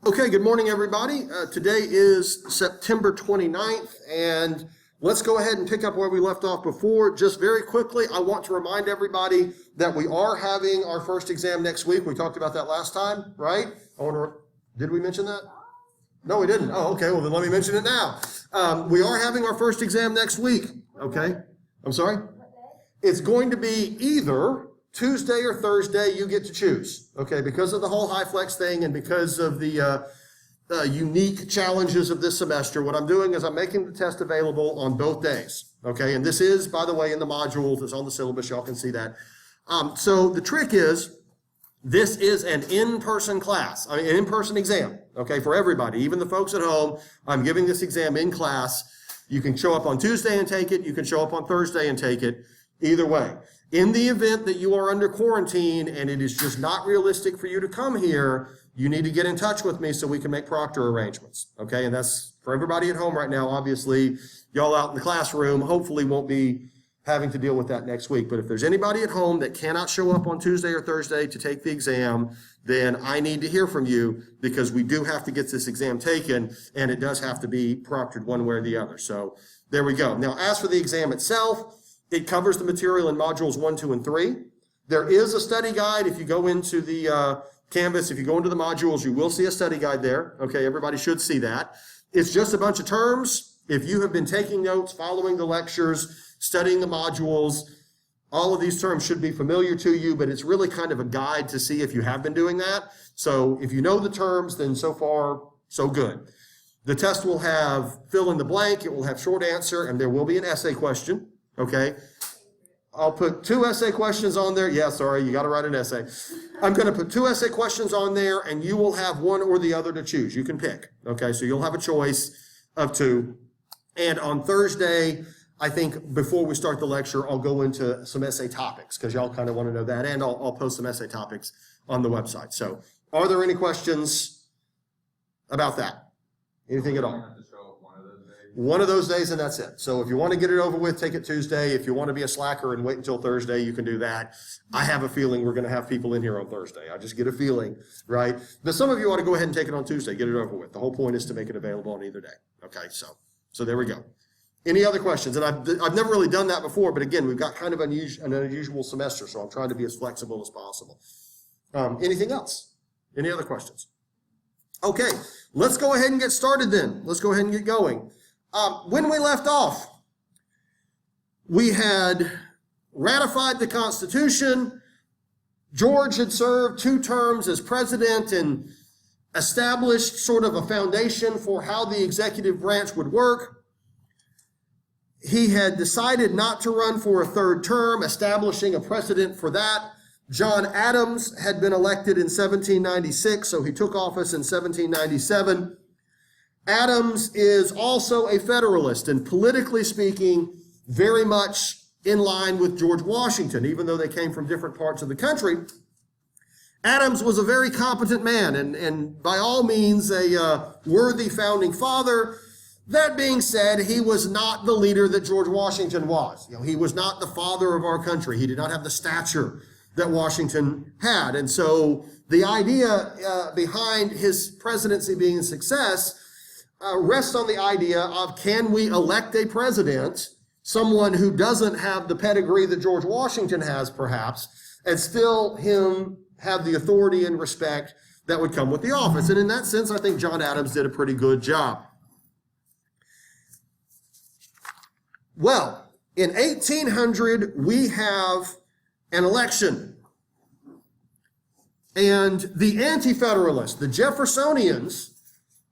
Okay, good morning, everybody. Today is September 29th, and let's go ahead and pick up where we left off before. Just very quickly, I want to remind everybody that we are having our first exam next week. We talked about that last time, right? Did we mention that? No, we didn't. Oh, okay. Well, then let me mention it now. We are having our first exam next week. Okay. I'm sorry? It's going to be either Tuesday or Thursday. You get to choose. Okay. Because of the whole HighFlex thing and because of the unique challenges of this semester, what I'm doing is I'm making the test available on both days. Okay. And this is, by the way, in the modules. It's on the syllabus. Y'all can see that. So the trick is, this is an in-person class, an in-person exam, okay, for everybody, even the folks at home. I'm giving this exam in class. You can show up on Tuesday and take it. You can show up on Thursday and take it. Either way. In the event that you are under quarantine and it is just not realistic for you to come here, you need to get in touch with me so we can make proctor arrangements, okay? And that's for everybody at home right now. Obviously, y'all out in the classroom hopefully won't be having to deal with that next week. But if there's anybody at home that cannot show up on Tuesday or Thursday to take the exam, then I need to hear from you because we do have to get this exam taken and it does have to be proctored one way or the other. So there we go. Now, as for the exam itself, it covers the material in modules 1, 2, and 3. There is a study guide. If you go into the Canvas, if you go into the modules, you will see a study guide there. Okay, everybody should see that. It's just a bunch of terms. If you have been taking notes, following the lectures, studying the modules, all of these terms should be familiar to you, but it's really kind of a guide to see if you have been doing that. So if you know the terms, then so far, so good. The test will have fill in the blank, it will have short answer, and there will be an essay question, okay? I'll put 2 essay questions on there. Yeah, sorry, you got to write an essay. I'm going to put 2 essay questions on there, and you will have one or the other to choose. You can pick, okay? So you'll have a choice of 2. And on Thursday, I think before we start the lecture, I'll go into some essay topics because y'all kind of want to know that, and I'll post some essay topics on the website. So are there any questions about that? Anything at all? One of those days, and that's it. So if you want to get it over with, take it Tuesday. If you want to be a slacker and wait until Thursday, you can do that. I have a feeling we're going to have people in here on Thursday. I just get a feeling, right? But some of you ought to go ahead and take it on Tuesday, get it over with. The whole point is to make it available on either day. Okay, so there we go. Any other questions? And I've never really done that before, but again, we've got kind of an unusual semester, so I'm trying to be as flexible as possible. Anything else? Any other questions? Okay, let's go ahead and get started then. Let's go ahead and get going. When we left off, we had ratified the Constitution. George had served 2 terms as president and established sort of a foundation for how the executive branch would work. He had decided not to run for a 3rd term, establishing a precedent for that. John Adams had been elected in 1796, so he took office in 1797. Adams is also a Federalist, and politically speaking, very much in line with George Washington, even though they came from different parts of the country. Adams was a very competent man, and by all means a worthy founding father. That being said, he was not the leader that George Washington was. He was not the father of our country. He did not have the stature that Washington had. And so the idea behind his presidency being a success rests on the idea of, can we elect a president, someone who doesn't have the pedigree that George Washington has perhaps, and still him have the authority and respect that would come with the office. And in that sense, I think John Adams did a pretty good job. Well, in 1800, we have an election. And the Anti-Federalists, the Jeffersonians,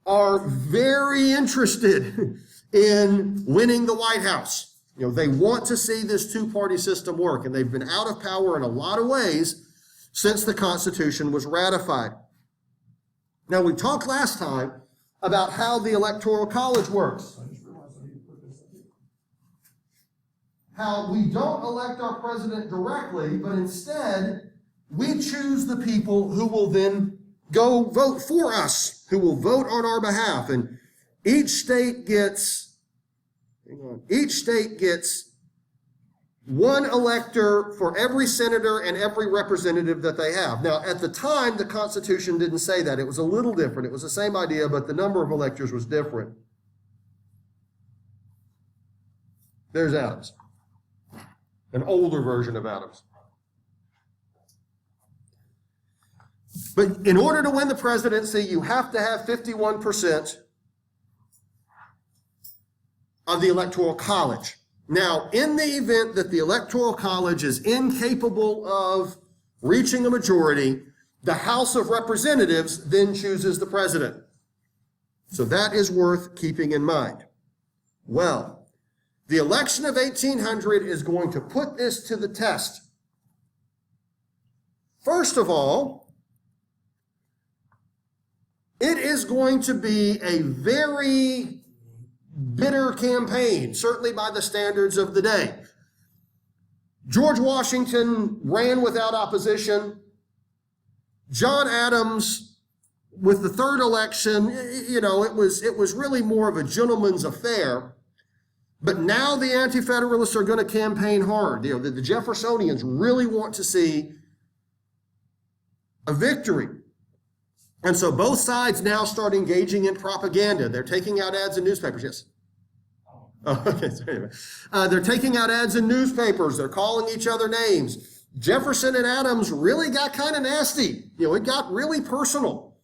are very interested in winning the White House. They want to see this 2-party system work, and they've been out of power in a lot of ways since the Constitution was ratified. Now, we talked last time about how the Electoral College works. How we don't elect our president directly, but instead we choose the people who will then go vote for us, who will vote on our behalf. And each state gets one elector for every senator and every representative that they have. Now, at the time, the Constitution didn't say that. It was a little different. It was the same idea, but the number of electors was different. There's Adams, an older version of Adams. But in order to win the presidency, you have to have 51% of the Electoral College. Now, in the event that the Electoral College is incapable of reaching a majority, the House of Representatives then chooses the president. So that is worth keeping in mind. Well, the election of 1800 is going to put this to the test. First of all, it is going to be a very bitter campaign, certainly by the standards of the day. George Washington ran without opposition. John Adams, with the third election, it was really more of a gentleman's affair. But now the Anti-Federalists are going to campaign hard. The Jeffersonians really want to see a victory. And so both sides now start engaging in propaganda. They're taking out ads in newspapers. Yes? Oh, okay. So anyway, they're taking out ads in newspapers. They're calling each other names. Jefferson and Adams really got kind of nasty. It got really personal.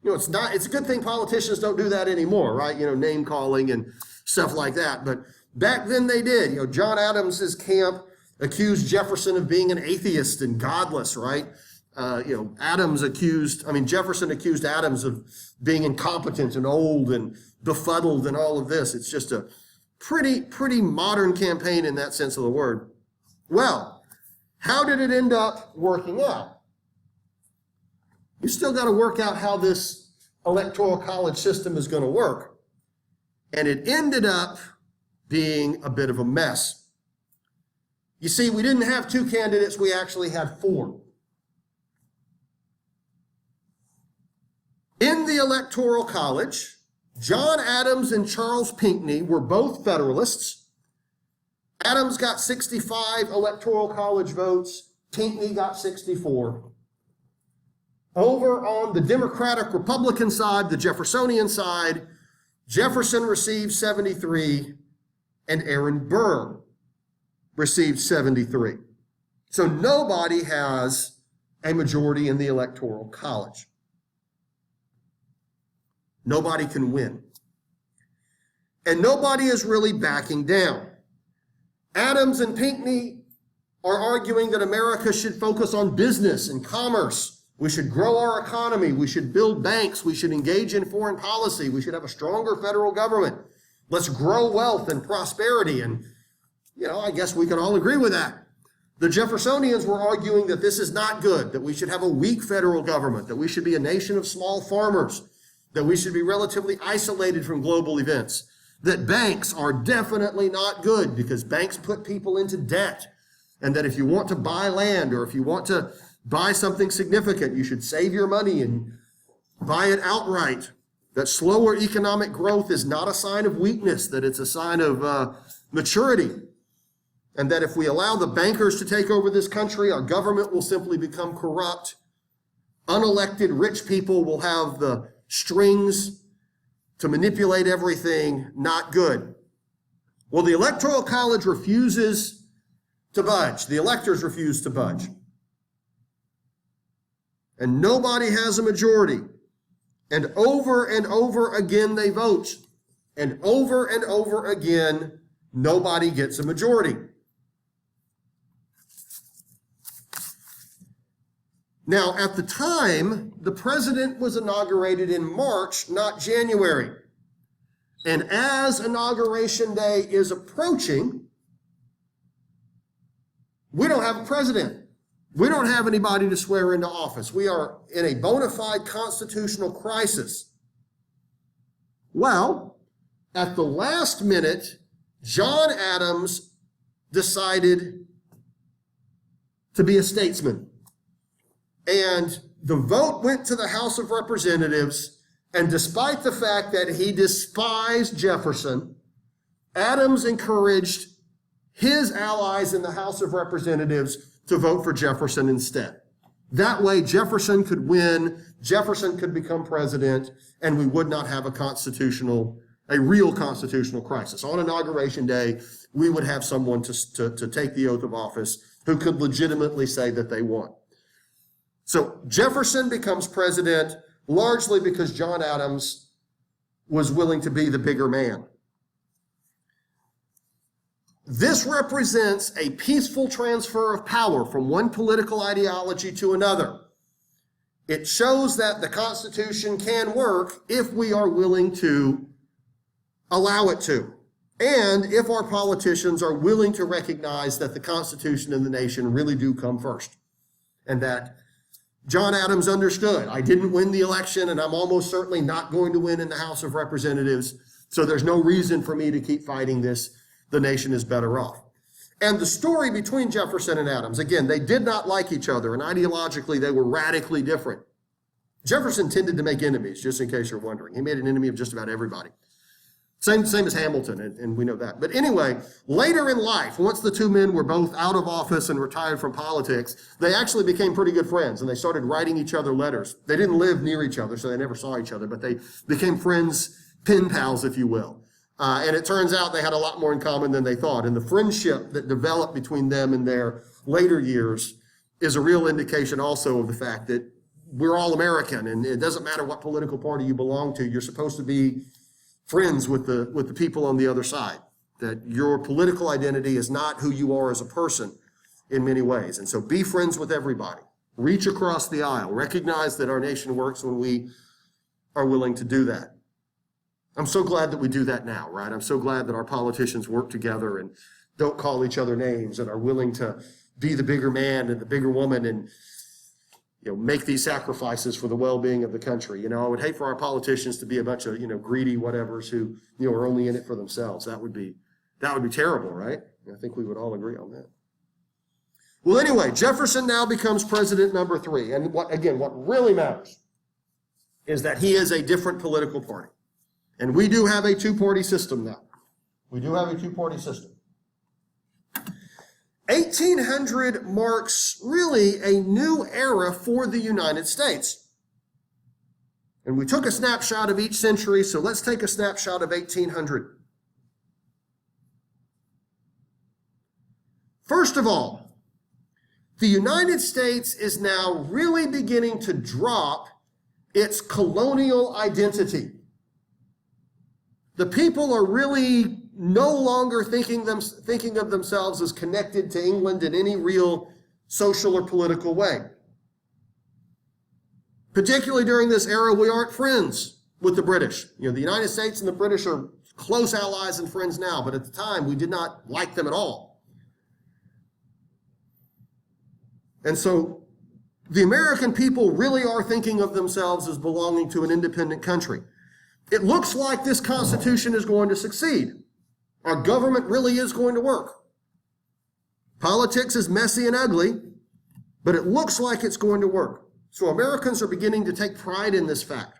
It's a good thing politicians don't do that anymore, right? Name calling and stuff like that. But back then they did. John Adams's camp accused Jefferson of being an atheist and godless, right? Jefferson accused Adams of being incompetent and old and befuddled and all of this. It's just a pretty modern campaign in that sense of the word. Well, how did it end up working out? You still got to work out how this electoral college system is going to work. And it ended up being a bit of a mess. You see, we didn't have two candidates, we actually had four. In the Electoral College, John Adams and Charles Pinckney were both Federalists. Adams got 65 Electoral College votes. Pinckney got 64. Over on the Democratic Republican side, the Jeffersonian side, Jefferson received 73 and Aaron Burr received 73. So nobody has a majority in the Electoral College. Nobody can win. And nobody is really backing down. Adams and Pinckney are arguing that America should focus on business and commerce. We should grow our economy. We should build banks. We should engage in foreign policy. We should have a stronger federal government. Let's grow wealth and prosperity. And, I guess we can all agree with that. The Jeffersonians were arguing that this is not good, that we should have a weak federal government, that we should be a nation of small farmers, that we should be relatively isolated from global events, that banks are definitely not good because banks put people into debt, and that if you want to buy land or if you want to buy something significant, you should save your money and buy it outright, that slower economic growth is not a sign of weakness, that it's a sign of maturity, and that if we allow the bankers to take over this country, our government will simply become corrupt. Unelected rich people will have the strings to manipulate everything, not good. Well, the Electoral College refuses to budge. The electors refuse to budge. And nobody has a majority. And over again they vote. And over again, nobody gets a majority. Now, at the time, the president was inaugurated in March, not January. And as Inauguration Day is approaching, we don't have a president. We don't have anybody to swear into office. We are in a bona fide constitutional crisis. Well, at the last minute, John Adams decided to be a statesman. And the vote went to the House of Representatives, and despite the fact that he despised Jefferson, Adams encouraged his allies in the House of Representatives to vote for Jefferson instead. That way, Jefferson could win, Jefferson could become president, and we would not have a real constitutional crisis. On Inauguration Day, we would have someone to take the oath of office who could legitimately say that they won. So Jefferson becomes president largely because John Adams was willing to be the bigger man. This represents a peaceful transfer of power from one political ideology to another. It shows that the Constitution can work if we are willing to allow it to, and if our politicians are willing to recognize that the Constitution and the nation really do come first, and that John Adams understood, I didn't win the election, and I'm almost certainly not going to win in the House of Representatives, so there's no reason for me to keep fighting this. The nation is better off. And the story between Jefferson and Adams, again, they did not like each other, and ideologically they were radically different. Jefferson tended to make enemies, just in case you're wondering. He made an enemy of just about everybody. Same as Hamilton, and we know that. But anyway, later in life, once the two men were both out of office and retired from politics, they actually became pretty good friends, and they started writing each other letters. They didn't live near each other, so they never saw each other, but they became friends, pen pals, if you will. And it turns out they had a lot more in common than they thought. And the friendship that developed between them in their later years is a real indication also of the fact that we're all American, and it doesn't matter what political party you belong to. You're supposed to be friends with the people on the other side. That your political identity is not who you are as a person in many ways. And so be friends with everybody. Reach across the aisle. Recognize that our nation works when we are willing to do that. I'm so glad that we do that now, right? I'm so glad that our politicians work together and don't call each other names and are willing to be the bigger man and the bigger woman and, make these sacrifices for the well-being of the country. I would hate for our politicians to be a bunch of, greedy whatevers who, are only in it for themselves. That would be terrible, right? I think we would all agree on that. Well, anyway, Jefferson now becomes president number 3. And what really matters is that he is a different political party. And we do have a two-party system now. We do have a two-party system. 1800 marks really a new era for the United States. And we took a snapshot of each century, so let's take a snapshot of 1800. First of all, the United States is now really beginning to drop its colonial identity. The people are really no longer thinking of themselves as connected to England in any real social or political way. Particularly during this era, we aren't friends with the British. The United States and the British are close allies and friends now, but at the time, we did not like them at all. And so the American people really are thinking of themselves as belonging to an independent country. It looks like this Constitution is going to succeed. Our government really is going to work. Politics is messy and ugly, but it looks like it's going to work. So Americans are beginning to take pride in this fact.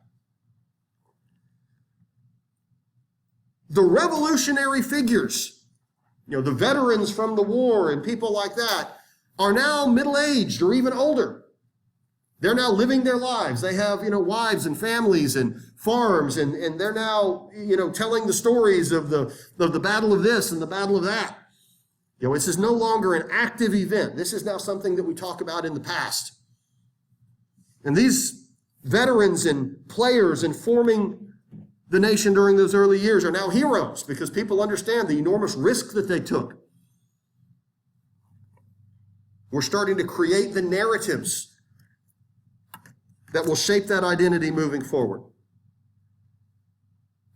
The revolutionary figures, the veterans from the war and people like that, are now middle-aged or even older. They're now living their lives. They have, wives and families and farms, and they're now, telling the stories of the battle of this and the battle of that. This is no longer an active event. This is now something that we talk about in the past. And these veterans and players in forming the nation during those early years are now heroes because people understand the enormous risk that they took. We're starting to create the narratives that will shape that identity moving forward.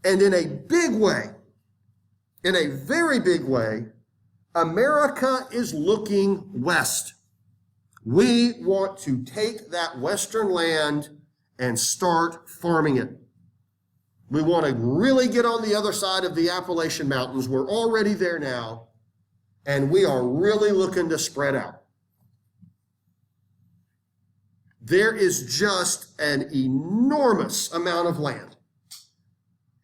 And in a big way, in a very big way, America is looking west. We want to take that western land and start farming it. We want to really get on the other side of the Appalachian Mountains. We're already there now, and we are really looking to spread out. There is just an enormous amount of land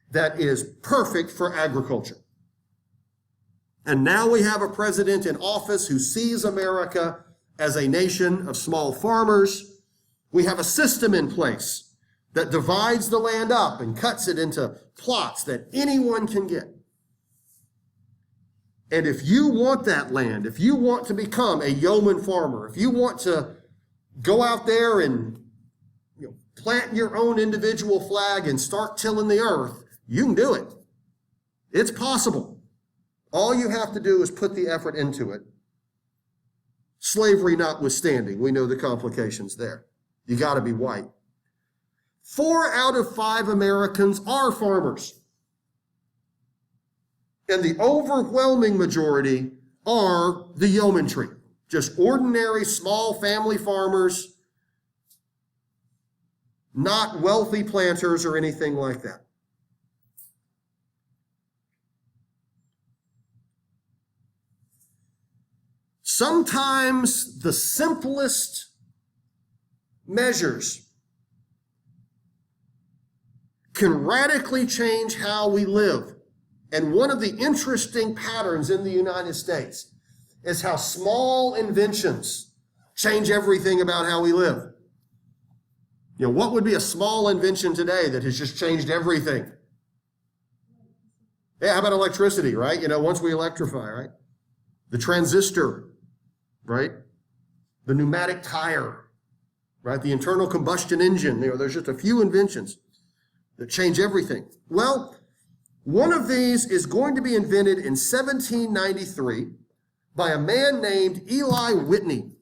that is perfect for agriculture. And now we have a president in office who sees America as a nation of small farmers. We have a system in place that divides the land up and cuts it into plots that anyone can get. And if you want that land, if you want to become a yeoman farmer, if you want to go out there and plant your own individual flag and start tilling the earth, you can do it. It's possible. All you have to do is put the effort into it. Slavery notwithstanding, we know the complications there. You got to be white. 4 out of 5 Americans are farmers. And the overwhelming majority are the yeomanry, just ordinary small family farmers, not wealthy planters or anything like that. Sometimes the simplest measures can radically change how we live. And one of the interesting patterns in the United States is how small inventions change everything about how we live. What would be a small invention today that has just changed everything? Yeah, how about electricity, right? Once we electrify, right? The transistor, right? The pneumatic tire, right? The internal combustion engine. There's just a few inventions that change everything. Well, one of these is going to be invented in 1793 by a man named Eli Whitney.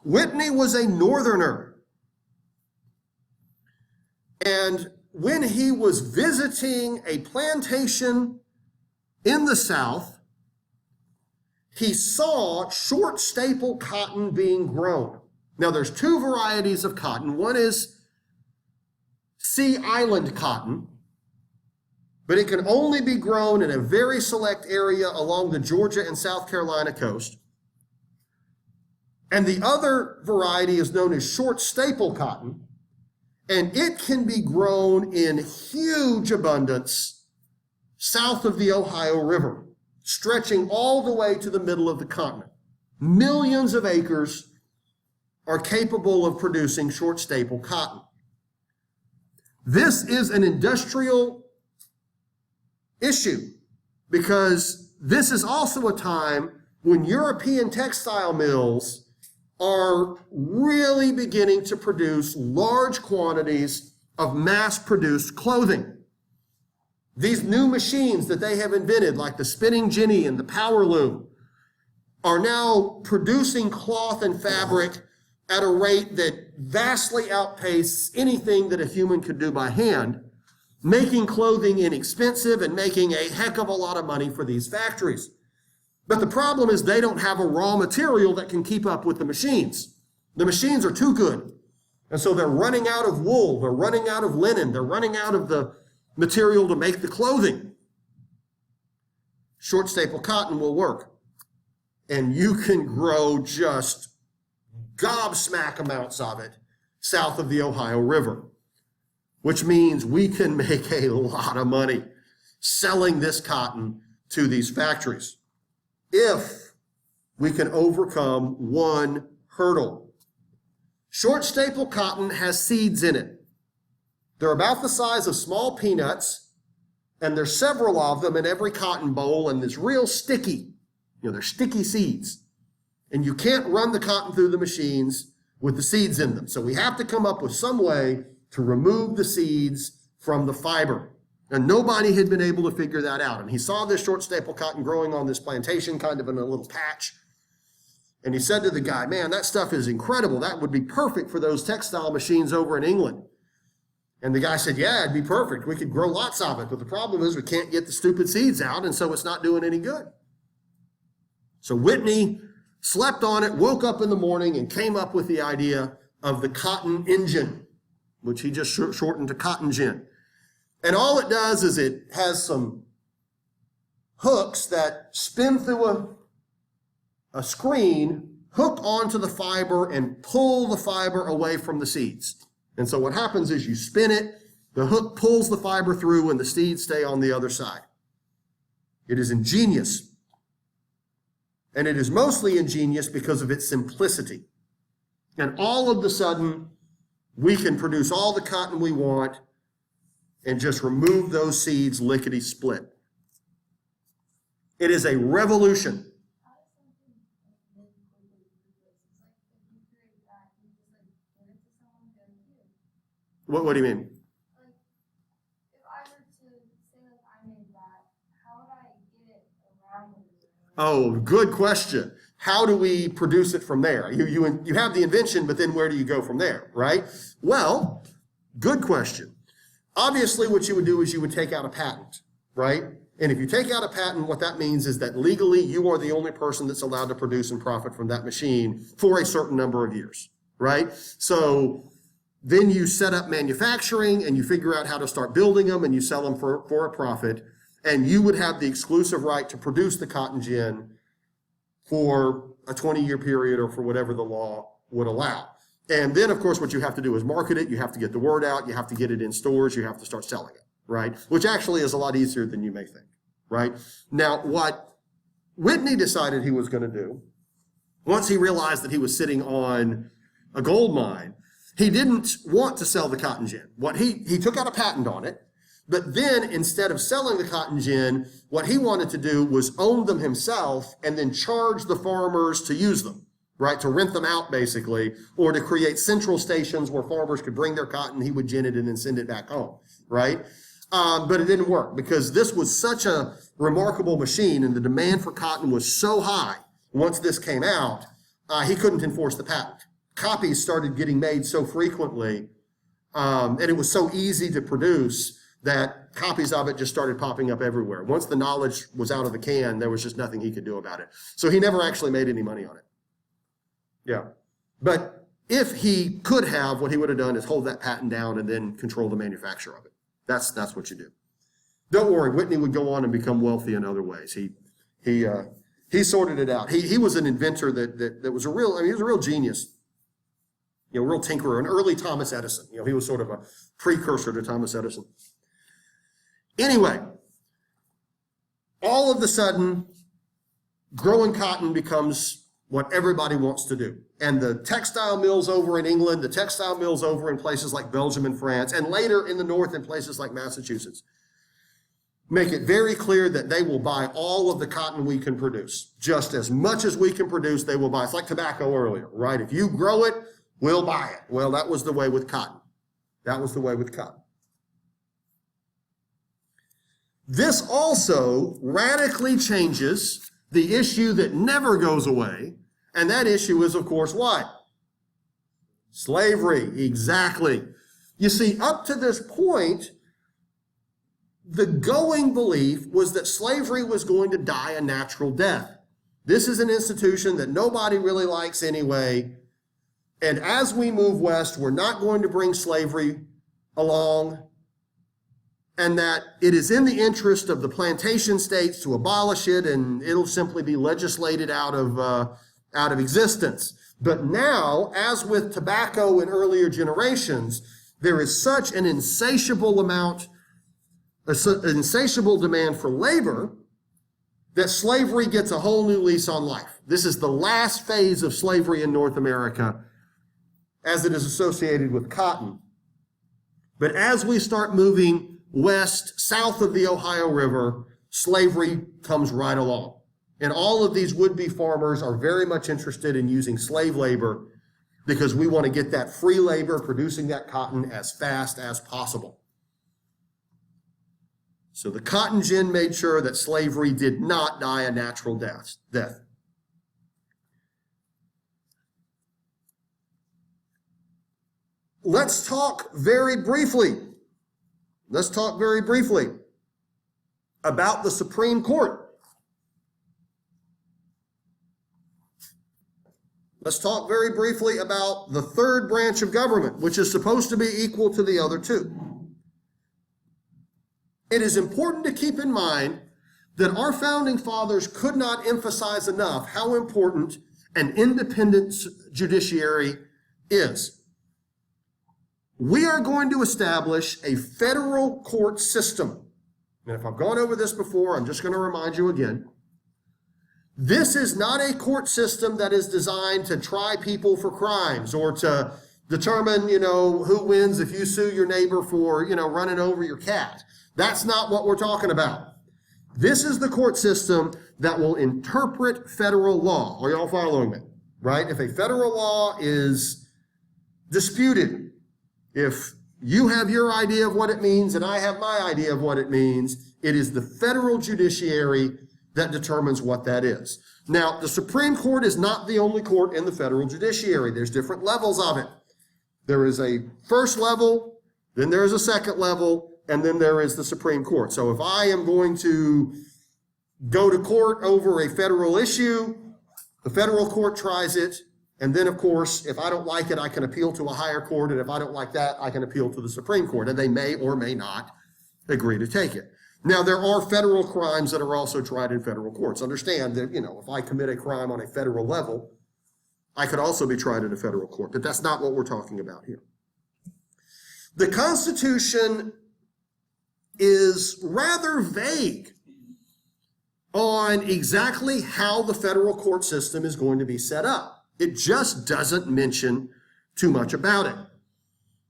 Whitney was a Northerner. And when he was visiting a plantation in the South, he saw short staple cotton being grown. Now, there's 2 varieties of cotton. One is Sea Island cotton, but it can only be grown in a very select area along the Georgia and South Carolina coast. And the other variety is known as short staple cotton, and it can be grown in huge abundance south of the Ohio River, stretching all the way to the middle of the continent. Millions of acres are capable of producing short staple cotton. This is an industrial issue because this is also a time when European textile mills are really beginning to produce large quantities of mass-produced clothing. These new machines that they have invented, like the spinning jenny and the power loom, are now producing cloth and fabric at a rate that vastly outpaces anything that a human could do by hand, making clothing inexpensive and making a heck of a lot of money for these factories. But the problem is they don't have a raw material that can keep up with the machines. The machines are too good. And so they're running out of wool, they're running out of linen, they're running out of the material to make the clothing. Short staple cotton will work. And you can grow just gobsmack amounts of it south of the Ohio River, which means we can make a lot of money selling this cotton to these factories if we can overcome one hurdle. Short staple cotton has seeds in it. They're about the size of small peanuts, and there's several of them in every cotton boll, and it's real sticky. They're sticky seeds. And you can't run the cotton through the machines with the seeds in them. So we have to come up with some way to remove the seeds from the fiber. And nobody had been able to figure that out. And he saw this short staple cotton growing on this plantation, kind of in a little patch. And he said to the guy, man, that stuff is incredible. That would be perfect for those textile machines over in England. And the guy said, yeah, it'd be perfect. We could grow lots of it. But the problem is we can't get the stupid seeds out, and so it's not doing any good. So Whitney slept on it, woke up in the morning, and came up with the idea of the cotton engine, which he just shortened to cotton gin. And all it does is it has some hooks that spin through a screen, hook onto the fiber, and pull the fiber away from the seeds. And so what happens is you spin it, The hook pulls the fiber through and the seeds stay on the other side. It is ingenious. And it is mostly ingenious because of its simplicity. And all of a sudden, we can produce all the cotton we want and just remove those seeds lickety-split. It is a revolution. What do you mean? Like, if I were to say that I made that, how would I get it around? Oh, good question. How do we produce it from there? You have the invention, but then where do you go from there, right? Well, good question. Obviously, what you would do is you would take out a patent, right? And if you take out a patent, what that means is that legally you are the only person that's allowed to produce and profit from that machine for a certain number of years, right? So then you set up manufacturing and you figure out how to start building them and you sell them for a profit. And you would have the exclusive right to produce the cotton gin for a 20-year period or for whatever the law would allow. And then, of course, what you have to do is market it. You have to get the word out. You have to get it in stores. You have to start selling it, right? Which actually is a lot easier than you may think, right? Now, what Whitney decided he was going to do, once he realized that he was sitting on a gold mine, he didn't want to sell the cotton gin. He took out a patent on it, but then instead of selling the cotton gin, what he wanted to do was own them himself and then charge the farmers to use them, right? To rent them out basically, or to create central stations where farmers could bring their cotton, he would gin it and then send it back home, right? But it didn't work because this was such a remarkable machine and the demand for cotton was so high once this came out, he couldn't enforce the patent. Copies started getting made so frequently, and it was so easy to produce that copies of it just started popping up everywhere. Once the knowledge was out of the can, there was just nothing he could do about it. So he never actually made any money on it. Yeah. But if he could have, what he would have done is hold that patent down and then control the manufacture of it. That's what you do. Don't worry, Whitney would go on and become wealthy in other ways. He sorted it out. He was an inventor that was he was a real genius. A real tinkerer, an early Thomas Edison. He was sort of a precursor to Thomas Edison. Anyway, all of a sudden, growing cotton becomes what everybody wants to do. And the textile mills over in England, the textile mills over in places like Belgium and France, and later in the north in places like Massachusetts, make it very clear that they will buy all of the cotton we can produce. Just as much as we can produce, they will buy. It's like tobacco earlier, right? If you grow it, we'll buy it. Well, that was the way with cotton. That was the way with cotton. This also radically changes the issue that never goes away, and that issue is, of course, what? Slavery, exactly. You see, up to this point, the going belief was that slavery was going to die a natural death. This is an institution that nobody really likes anyway, and as we move west, we're not going to bring slavery along, and that it is in the interest of the plantation states to abolish it, and it'll simply be legislated out of existence. But now, as with tobacco in earlier generations, there is such an insatiable demand for labor that slavery gets a whole new lease on life. This is the last phase of slavery in North America as it is associated with cotton. But as we start moving west, south of the Ohio River, slavery comes right along. And all of these would-be farmers are very much interested in using slave labor because we want to get that free labor producing that cotton as fast as possible. So the cotton gin made sure that slavery did not die a natural death. Let's talk very briefly about the Supreme Court. Let's talk very briefly about the third branch of government, which is supposed to be equal to the other two. It is important to keep in mind that our founding fathers could not emphasize enough how important an independent judiciary is. we are going to establish a federal court system. And if I've gone over this before, I'm just going to remind you again. This is not a court system that is designed to try people for crimes or to determine, who wins if you sue your neighbor for, running over your cat. That's not what we're talking about. This is the court system that will interpret federal law. Are y'all following me? Right? If a federal law is disputed, if you have your idea of what it means and I have my idea of what it means, it is the federal judiciary that determines what that is. Now, the Supreme Court is not the only court in the federal judiciary. There's different levels of it. There is a first level, then there is a second level, and then there is the Supreme Court. So if I am going to go to court over a federal issue, the federal court tries it, and then, of course, if I don't like it, I can appeal to a higher court, and if I don't like that, I can appeal to the Supreme Court, and they may or may not agree to take it. Now, there are federal crimes that are also tried in federal courts. Understand that, if I commit a crime on a federal level, I could also be tried in a federal court, but that's not what we're talking about here. The Constitution is rather vague on exactly how the federal court system is going to be set up. It just doesn't mention too much about it.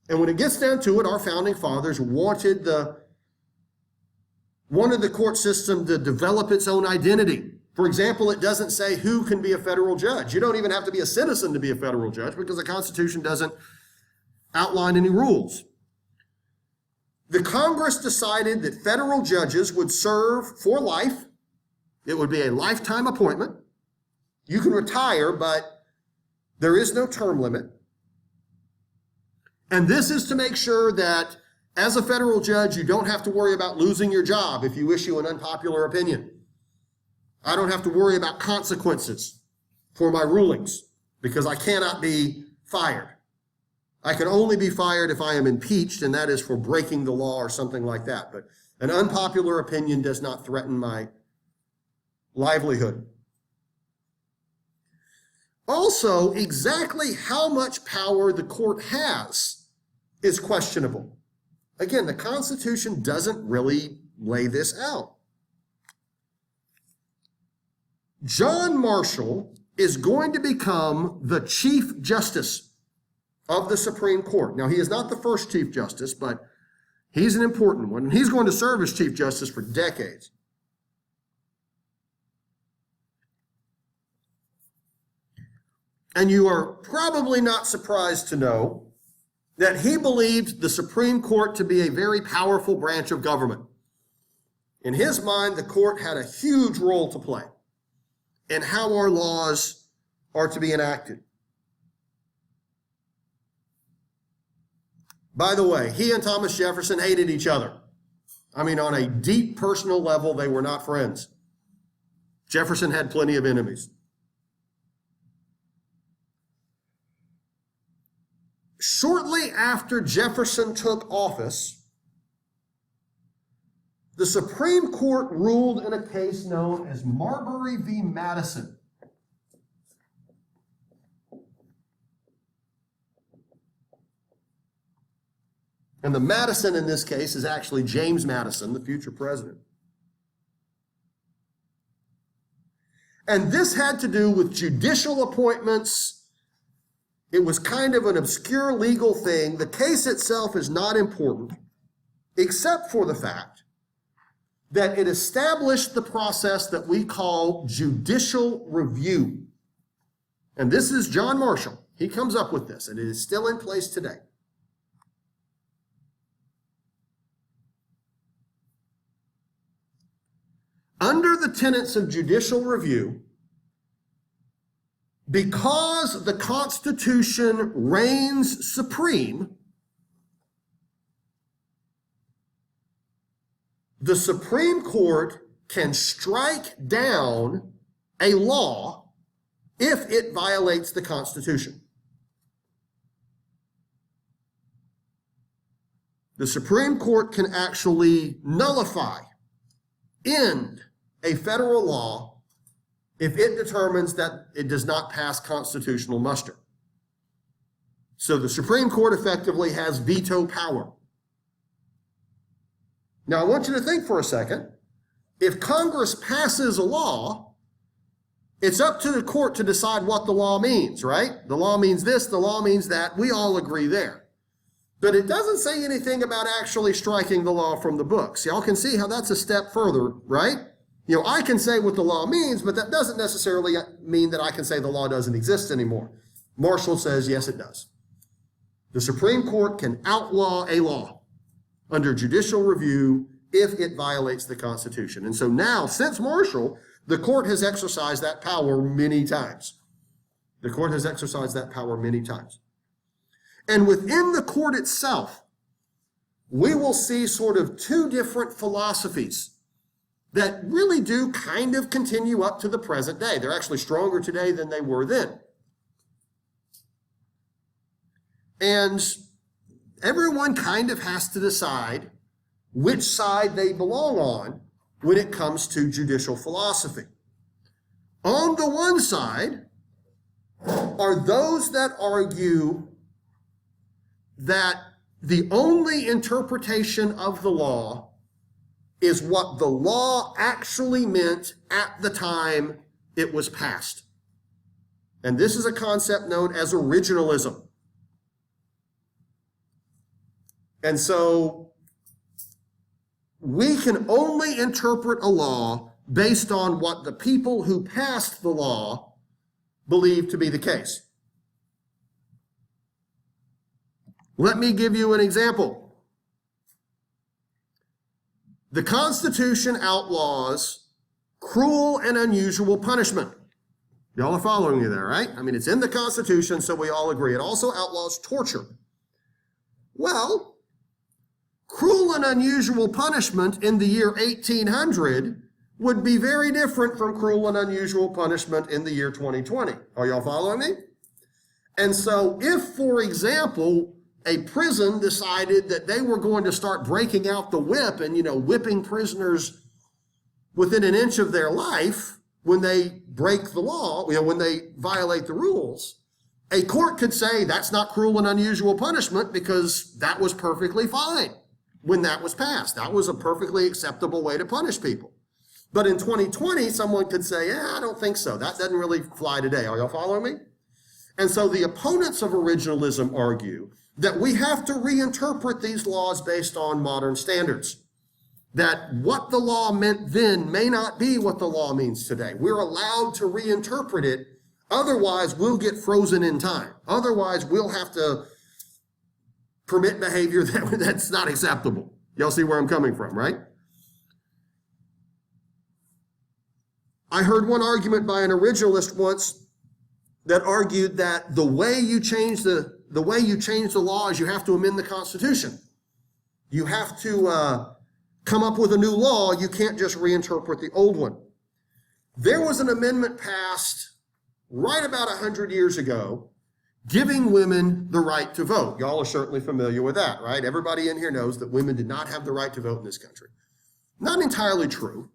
And when it gets down to it, our founding fathers wanted the court system to develop its own identity. For example, it doesn't say who can be a federal judge. You don't even have to be a citizen to be a federal judge because the Constitution doesn't outline any rules. The Congress decided that federal judges would serve for life. It would be a lifetime appointment. You can retire, but there is no term limit. And this is to make sure that as a federal judge, you don't have to worry about losing your job if you issue an unpopular opinion. I don't have to worry about consequences for my rulings because I cannot be fired. I can only be fired if I am impeached, and that is for breaking the law or something like that. But an unpopular opinion does not threaten my livelihood. Also, exactly how much power the court has is questionable. Again, the Constitution doesn't really lay this out. John Marshall is going to become the Chief Justice of the Supreme Court. Now, he is not the first Chief Justice, but he's an important one. And he's going to serve as Chief Justice for decades. And you are probably not surprised to know that he believed the Supreme Court to be a very powerful branch of government. In his mind, the court had a huge role to play in how our laws are to be enacted. By the way, he and Thomas Jefferson hated each other. I mean, on a deep personal level, they were not friends. Jefferson had plenty of enemies. Shortly after Jefferson took office, the Supreme Court ruled in a case known as Marbury v. Madison. And the Madison in this case is actually James Madison, the future president. And this had to do with judicial appointments. It was kind of an obscure legal thing. The case itself is not important, except for the fact that it established the process that we call judicial review. And this is John Marshall. He comes up with this, and it is still in place today. Under the tenets of judicial review, because the Constitution reigns supreme, the Supreme Court can strike down a law if it violates the Constitution. The Supreme Court can actually nullify, end a federal law if it determines that it does not pass constitutional muster. So the Supreme Court effectively has veto power. Now, I want you to think for a second. If Congress passes a law, it's up to the court to decide what the law means, right? The law means this, the law means that. We all agree there. But it doesn't say anything about actually striking the law from the books. Y'all can see how that's a step further, right? You know, I can say what the law means, but that doesn't necessarily mean that I can say the law doesn't exist anymore. Marshall says, yes, it does. The Supreme Court can outlaw a law under judicial review if it violates the Constitution. And so now, since Marshall, the court has exercised that power many times. The court has exercised that power many times. And within the court itself, we will see sort of two different philosophies that really do kind of continue up to the present day. They're actually stronger today than they were then. And everyone kind of has to decide which side they belong on when it comes to judicial philosophy. On the one side are those that argue that the only interpretation of the law is what the law actually meant at the time it was passed. And this is a concept known as originalism. And so we can only interpret a law based on what the people who passed the law believe to be the case. Let me give you an example. The Constitution outlaws cruel and unusual punishment. Y'all are following me there, right? I mean, it's in the Constitution, so we all agree. It also outlaws torture. Well, cruel and unusual punishment in the year 1800 would be very different from cruel and unusual punishment in the year 2020. Are y'all following me? And so if, for example, a prison decided that they were going to start breaking out the whip and, whipping prisoners within an inch of their life when they break the law, when they violate the rules, a court could say that's not cruel and unusual punishment because that was perfectly fine when that was passed. That was a perfectly acceptable way to punish people. But in 2020, someone could say, I don't think so. That doesn't really fly today. Are y'all following me? And so the opponents of originalism argue that we have to reinterpret these laws based on modern standards. That what the law meant then may not be what the law means today. We're allowed to reinterpret it. Otherwise, we'll get frozen in time. Otherwise, we'll have to permit behavior that's not acceptable. Y'all see where I'm coming from, right? I heard one argument by an originalist once that argued that the way you change the law is you have to amend the Constitution. You have to come up with a new law. You can't just reinterpret the old one. There was an amendment passed right about 100 years ago giving women the right to vote. Y'all are certainly familiar with that, right? Everybody in here knows that women did not have the right to vote in this country. Not entirely true.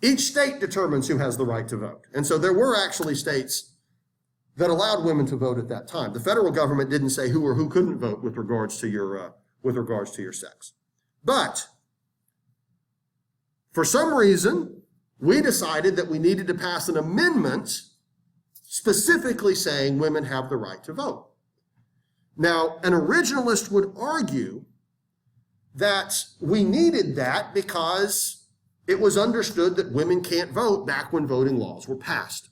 Each state determines who has the right to vote. And so there were actually states that allowed women to vote at that time. The federal government didn't say who or who couldn't vote with regards to your sex. But for some reason, we decided that we needed to pass an amendment specifically saying women have the right to vote. Now, an originalist would argue that we needed that because it was understood that women can't vote back when voting laws were passed.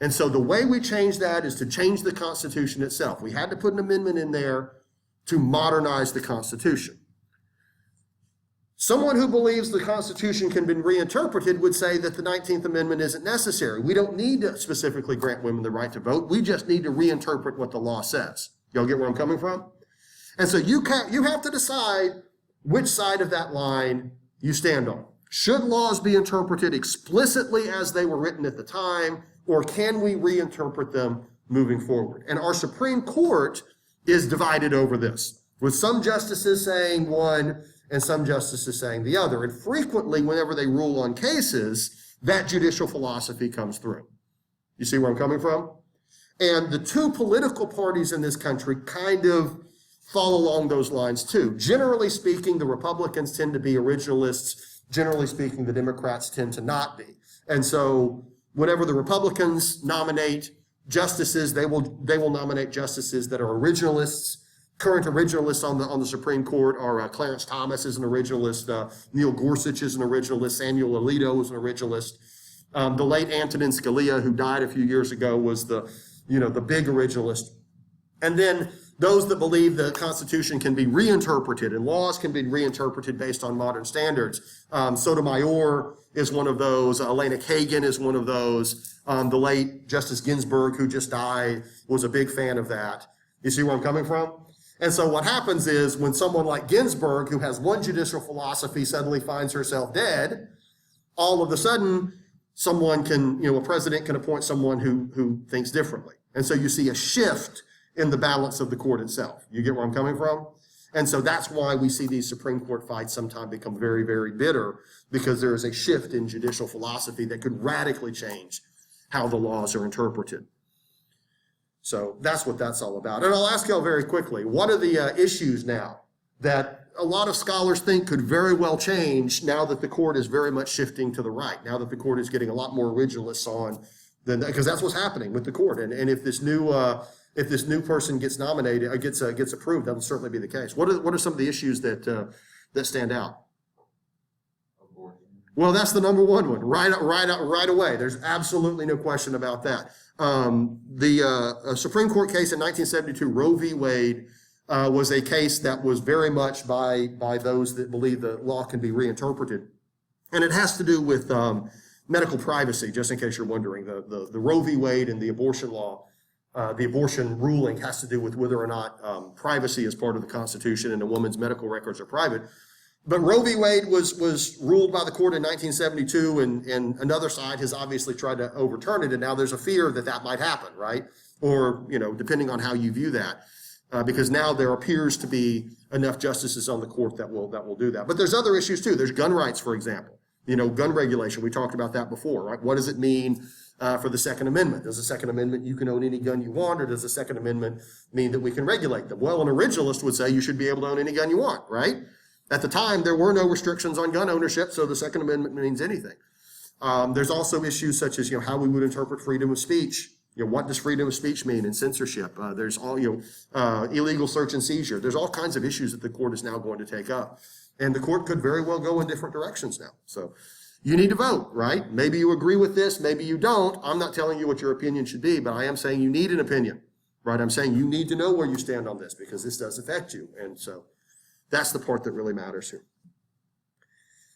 And so the way we changed that is to change the Constitution itself. We had to put an amendment in there to modernize the Constitution. Someone who believes the Constitution can be reinterpreted would say that the 19th Amendment isn't necessary. We don't need to specifically grant women the right to vote. We just need to reinterpret what the law says. Y'all get where I'm coming from? And so you have to decide which side of that line you stand on. Should laws be interpreted explicitly as they were written at the time, or can we reinterpret them moving forward? And our Supreme Court is divided over this, with some justices saying one and some justices saying the other. And frequently, whenever they rule on cases, that judicial philosophy comes through. You see where I'm coming from? And the two political parties in this country kind of fall along those lines too. Generally speaking, the Republicans tend to be originalists. Generally speaking, the Democrats tend to not be. And so whenever the Republicans nominate justices, they will nominate justices that are originalists. Current originalists on the Supreme Court are Clarence Thomas is an originalist, Neil Gorsuch is an originalist, Samuel Alito is an originalist. The late Antonin Scalia, who died a few years ago, was the big originalist. And then those that believe the Constitution can be reinterpreted and laws can be reinterpreted based on modern standards. Sotomayor is one of those. Elena Kagan is one of those. The late Justice Ginsburg, who just died, was a big fan of that. You see where I'm coming from? And so what happens is when someone like Ginsburg, who has one judicial philosophy, suddenly finds herself dead, all of a sudden a president can appoint someone who thinks differently. And so you see a shift in the balance of the court itself. You get where I'm coming from? And so that's why we see these Supreme Court fights sometimes become very, very bitter, because there is a shift in judicial philosophy that could radically change how the laws are interpreted. So that's what that's all about. And I'll ask y'all very quickly, what are the issues now that a lot of scholars think could very well change now that the court is very much shifting to the right, now that the court is getting a lot more originalists on, because that's what's happening with the court. And if this new person gets nominated or gets approved, that will certainly be the case. What are some of the issues that stand out? Well, that's the number one right away. There's absolutely no question about that. The Supreme Court case in 1972, Roe v. Wade, was a case that was very much by those that believe the law can be reinterpreted. And it has to do with medical privacy, just in case you're wondering. The Roe v. Wade and the abortion law, the abortion ruling has to do with whether or not privacy is part of the Constitution and a woman's medical records are private. But Roe v. Wade was ruled by the court in 1972, and another side has obviously tried to overturn it, and now there's a fear that might happen, right? Or, depending on how you view that, because now there appears to be enough justices on the court that will do that. But there's other issues too. There's gun rights, for example. Gun regulation. We talked about that before, right? What does it mean for the Second Amendment? Does the Second Amendment you can own any gun you want, or does the Second Amendment mean that we can regulate them? Well, an originalist would say you should be able to own any gun you want, right? At the time, there were no restrictions on gun ownership, so the Second Amendment means anything. There's also issues such as, how we would interpret freedom of speech. What does freedom of speech mean in censorship? There's all, illegal search and seizure. There's all kinds of issues that the court is now going to take up. And the court could very well go in different directions now. So you need to vote, right? Maybe you agree with this, maybe you don't. I'm not telling you what your opinion should be, but I am saying you need an opinion, right? I'm saying you need to know where you stand on this because this does affect you. And so that's the part that really matters here.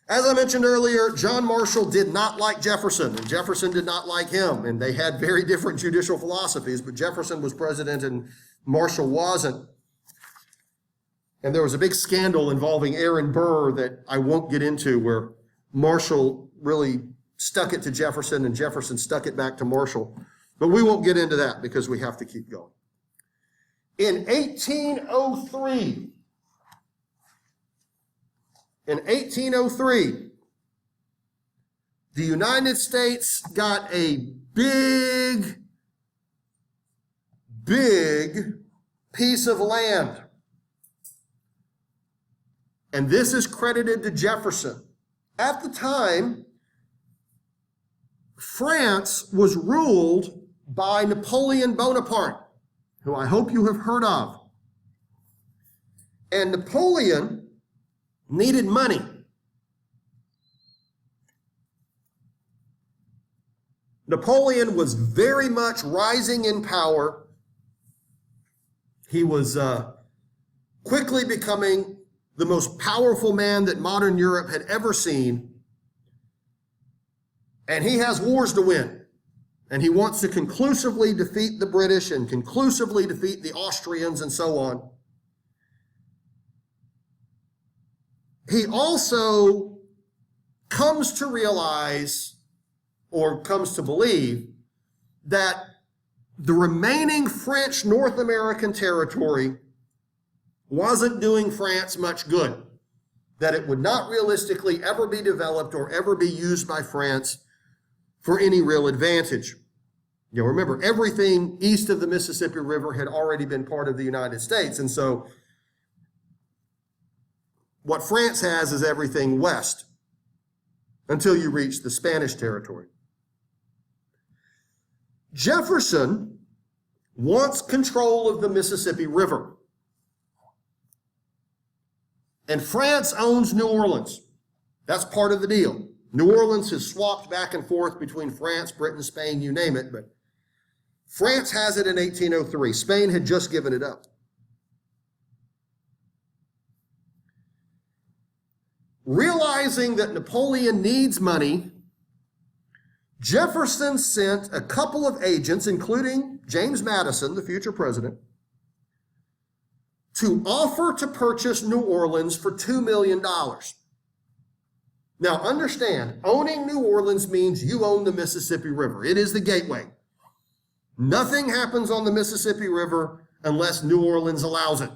As I mentioned earlier, John Marshall did not like Jefferson, and Jefferson did not like him, and they had very different judicial philosophies, but Jefferson was president and Marshall wasn't. And there was a big scandal involving Aaron Burr that I won't get into, where Marshall really stuck it to Jefferson and Jefferson stuck it back to Marshall. But we won't get into that because we have to keep going. In 1803, the United States got a big piece of land. And this is credited to Jefferson. At the time, France was ruled by Napoleon Bonaparte, who I hope you have heard of. And Napoleon needed money. Napoleon was very much rising in power. He was quickly becoming the most powerful man that modern Europe had ever seen. And he has wars to win. And he wants to conclusively defeat the British and conclusively defeat the Austrians and so on. He also comes to realize, or comes to believe, that the remaining French North American territory wasn't doing France much good, that it would not realistically ever be developed or ever be used by France for any real advantage. You know, remember, everything east of the Mississippi River had already been part of the United States. And so what France has is everything west until you reach the Spanish territory. Jefferson wants control of the Mississippi River. And France owns New Orleans. That's part of the deal. New Orleans is swapped back and forth between France, Britain, Spain, you name it, but France has it in 1803. Spain had just given it up. Realizing that Napoleon needs money, Jefferson sent a couple of agents, including James Madison, the future president, to offer to purchase New Orleans for $2 million. Now understand, owning New Orleans means you own the Mississippi River. It is the gateway. Nothing happens on the Mississippi River unless New Orleans allows it.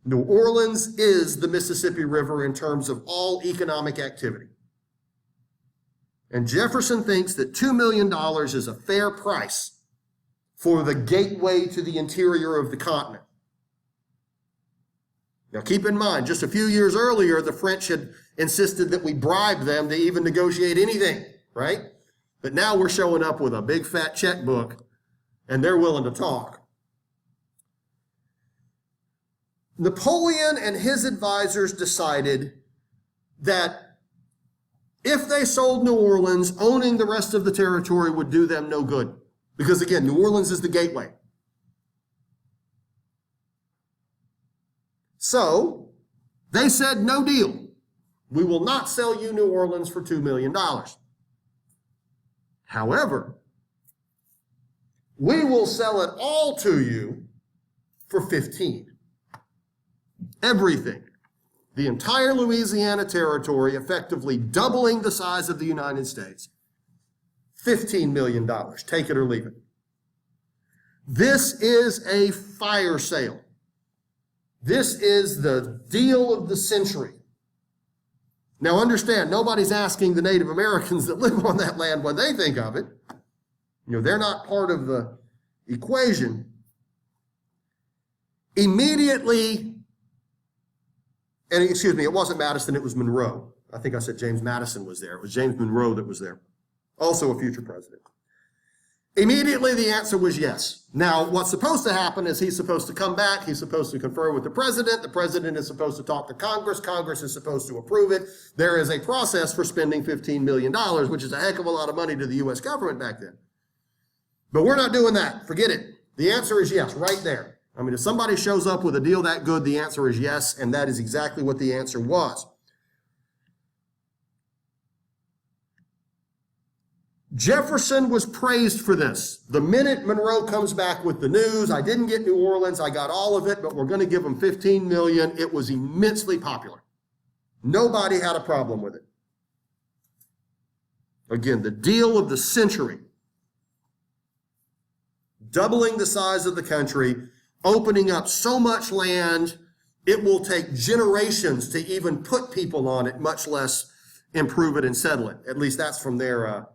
New Orleans is the Mississippi River in terms of all economic activity. And Jefferson thinks that $2 million is a fair price for the gateway to the interior of the continent. Now keep in mind, just a few years earlier, the French had insisted that we bribe them to even negotiate anything, right? But now we're showing up with a big fat checkbook and they're willing to talk. Napoleon and his advisors decided that if they sold New Orleans, owning the rest of the territory would do them no good. Because again, New Orleans is the gateway. So they said, no deal. We will not sell you New Orleans for $2 million. However, we will sell it all to you for 15. Everything. The entire Louisiana territory, effectively doubling the size of the United States. $15 million. Take it or leave it. This is a fire sale. This is the deal of the century. Now understand, nobody's asking the Native Americans that live on that land what they think of it. You know, they're not part of the equation. Immediately, and excuse me, it wasn't Madison, it was Monroe. I think I said James Madison was there. It was James Monroe that was there. Also a future president. Immediately the answer was yes. Now what's supposed to happen is he's supposed to come back, he's supposed to confer with the president is supposed to talk to Congress is supposed to approve it. There is a process for spending $15 million, which is a heck of a lot of money to the US government back then. But we're not doing that, forget it. The answer is yes, right there. I mean, if somebody shows up with a deal that good, the answer is yes, and that is exactly what the answer was. Jefferson was praised for this. The minute Monroe comes back with the news, I didn't get New Orleans, I got all of it, but we're going to give them $15 million, it was immensely popular. Nobody had a problem with it. Again, the deal of the century. Doubling the size of the country, opening up so much land, it will take generations to even put people on it, much less improve it and settle it. At least that's from their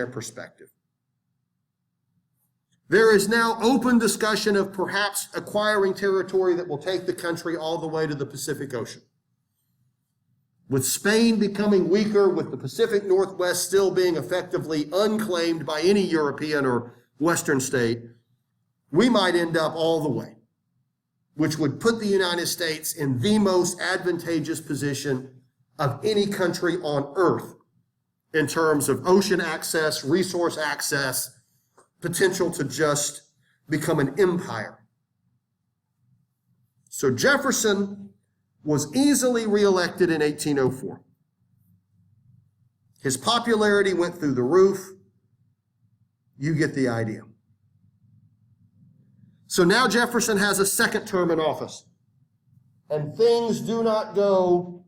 perspective. There is now open discussion of perhaps acquiring territory that will take the country all the way to the Pacific Ocean. With Spain becoming weaker, with the Pacific Northwest still being effectively unclaimed by any European or Western state, we might end up all the way, which would put the United States in the most advantageous position of any country on earth in terms of ocean access, resource access, potential to just become an empire. So Jefferson was easily reelected in 1804. His popularity went through the roof. You get the idea. So now Jefferson has a second term in office, and things do not go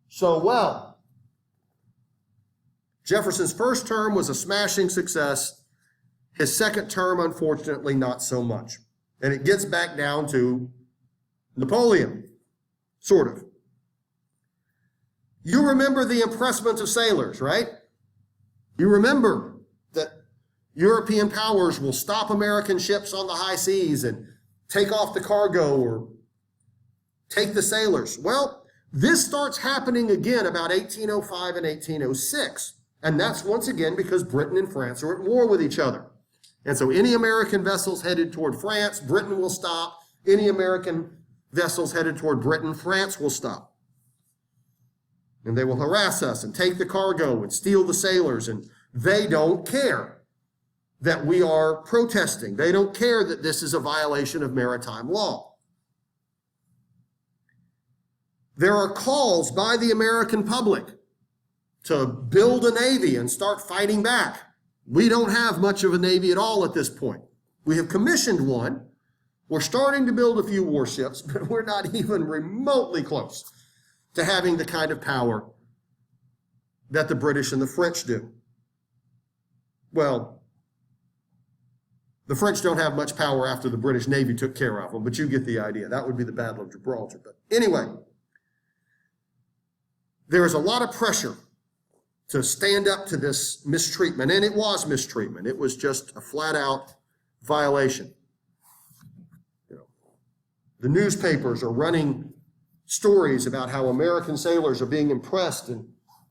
so well. Jefferson's first term was a smashing success. His second term, unfortunately, not so much. And it gets back down to Napoleon, sort of. You remember the impressment of sailors, right? You remember that European powers will stop American ships on the high seas and take off the cargo or take the sailors. Well, this starts happening again about 1805 and 1806. And that's once again because Britain and France are at war with each other. And so any American vessels headed toward France, Britain will stop. Any American vessels headed toward Britain, France will stop. And they will harass us and take the cargo and steal the sailors. And they don't care that we are protesting. They don't care that this is a violation of maritime law. There are calls by the American public to build a navy and start fighting back. We don't have much of a navy at all at this point. We have commissioned one. We're starting to build a few warships, but we're not even remotely close to having the kind of power that the British and the French do. Well, the French don't have much power after the British Navy took care of them, but you get the idea. That would be the Battle of Gibraltar. But anyway, there is a lot of pressure to stand up to this mistreatment, and it was mistreatment. It was just a flat-out violation. The newspapers are running stories about how American sailors are being impressed and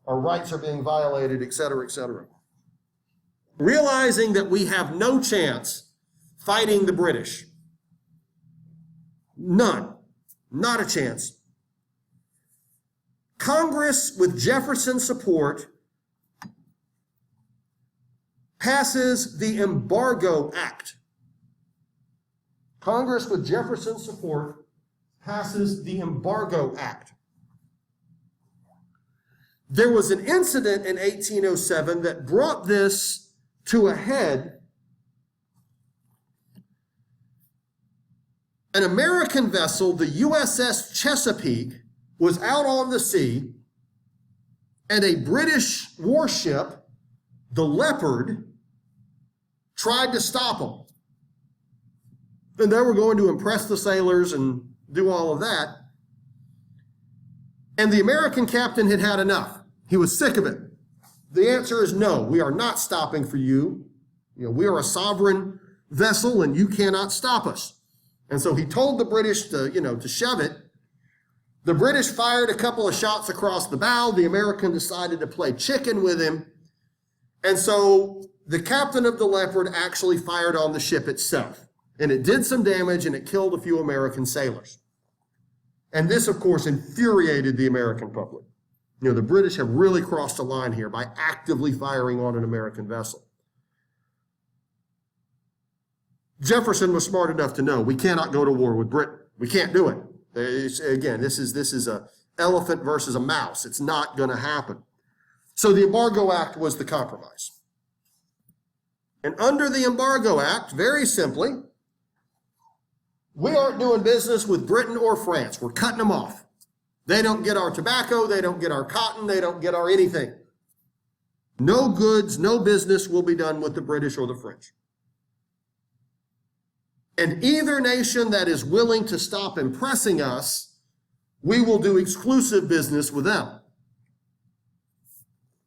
our rights are being violated, et cetera, et cetera. Realizing that we have no chance fighting the British, none, not a chance, Congress, with Jefferson's support, passes the Embargo Act. Congress, with Jefferson's support, passes the Embargo Act. There was an incident in 1807 that brought this to a head. An American vessel, the USS Chesapeake, was out on the sea, and a British warship, the Leopard, tried to stop them. And they were going to impress the sailors and do all of that. And the American captain had had enough. He was sick of it. The answer is no, we are not stopping for you. We are a sovereign vessel and you cannot stop us. And so he told the British to shove it. The British fired a couple of shots across the bow. The American decided to play chicken with him. And so the captain of the Leopard actually fired on the ship itself. And it did some damage and it killed a few American sailors. And this, of course, infuriated the American public. The British have really crossed a line here by actively firing on an American vessel. Jefferson was smart enough to know we cannot go to war with Britain. We can't do it. Again, this is a elephant versus a mouse. It's not going to happen. So the Embargo Act was the compromise. And under the Embargo Act, very simply, we aren't doing business with Britain or France. We're cutting them off. They don't get our tobacco. They don't get our cotton. They don't get our anything. No goods, no business will be done with the British or the French. And either nation that is willing to stop impressing us, we will do exclusive business with them.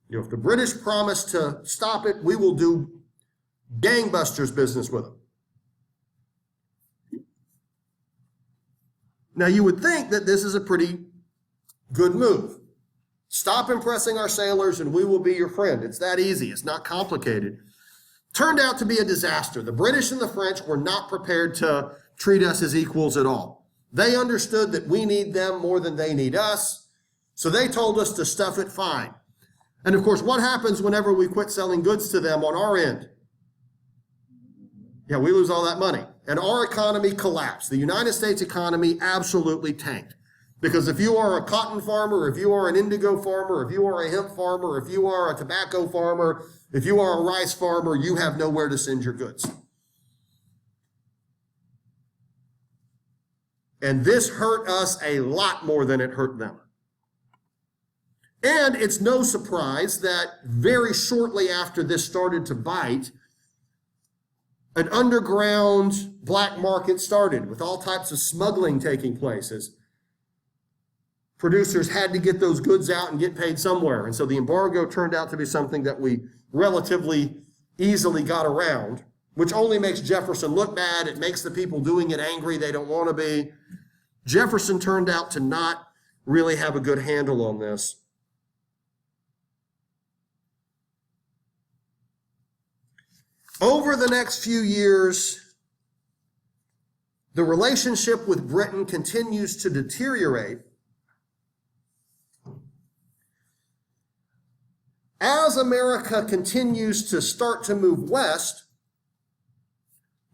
If the British promise to stop it, we will do gangbusters business with them. Now, you would think that this is a pretty good move. Stop impressing our sailors and we will be your friend. It's that easy. It's not complicated. Turned out to be a disaster. The British and the French were not prepared to treat us as equals at all. They understood that we need them more than they need us, so they told us to stuff it fine. And of course, what happens whenever we quit selling goods to them on our end? Yeah, we lose all that money. And our economy collapsed. The United States economy absolutely tanked. Because if you are a cotton farmer, if you are an indigo farmer, if you are a hemp farmer, if you are a tobacco farmer, if you are a rice farmer, you have nowhere to send your goods. And this hurt us a lot more than it hurt them. And it's no surprise that very shortly after this started to bite, an underground black market started with all types of smuggling taking place as producers had to get those goods out and get paid somewhere. And so the embargo turned out to be something that we relatively easily got around, which only makes Jefferson look bad. It makes the people doing it angry. They don't want to be. Jefferson turned out to not really have a good handle on this. Over the next few years, the relationship with Britain continues to deteriorate as America continues to start to move west.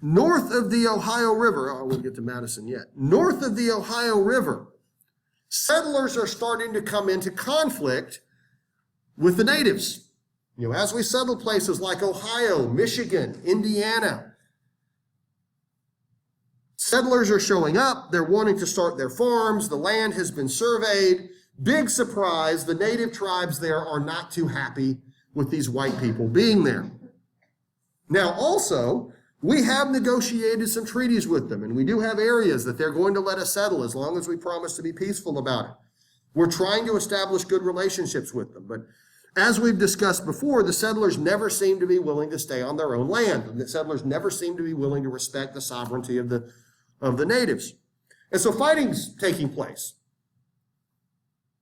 North of the Ohio River, I won't get to Madison yet. North of the Ohio River, settlers are starting to come into conflict with the natives. As we settle places like Ohio, Michigan, Indiana, settlers are showing up. They're wanting to start their farms. The land has been surveyed. Big surprise, the native tribes there are not too happy with these white people being there. Now, also, we have negotiated some treaties with them, and we do have areas that they're going to let us settle as long as we promise to be peaceful about it. We're trying to establish good relationships with them, but as we've discussed before, the settlers never seem to be willing to stay on their own land. The settlers never seem to be willing to respect the sovereignty of the natives. And so fighting's taking place.